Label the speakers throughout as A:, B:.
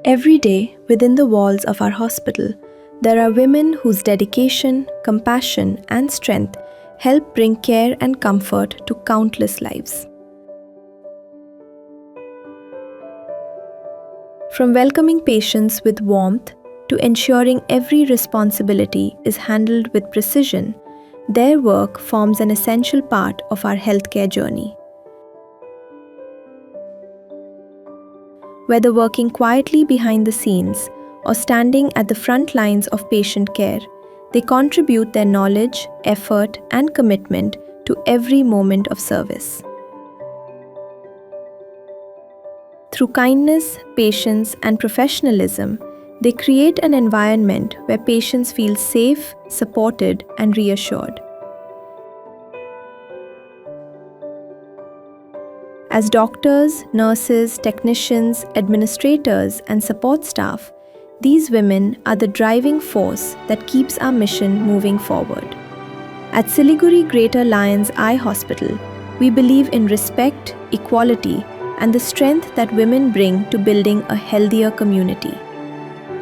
A: Every day, within the walls of our hospital, there are women whose dedication, compassion, and strength help bring care and comfort to countless lives. From welcoming patients with warmth to ensuring every responsibility is handled with precision, their work forms an essential part of our healthcare journey. Whether working quietly behind the scenes or standing at the front lines of patient care, they contribute their knowledge, effort, and commitment to every moment of service. Through kindness, patience, and professionalism, they create an environment where patients feel safe, supported, and reassured. As doctors, nurses, technicians, administrators, and support staff, these women are the driving force that keeps our mission moving forward. At Siliguri Greater Lions Eye Hospital, we believe in respect, equality, and the strength that women bring to building a healthier community.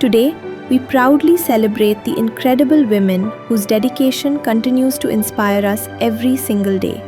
A: Today, we proudly celebrate the incredible women whose dedication continues to inspire us every single day.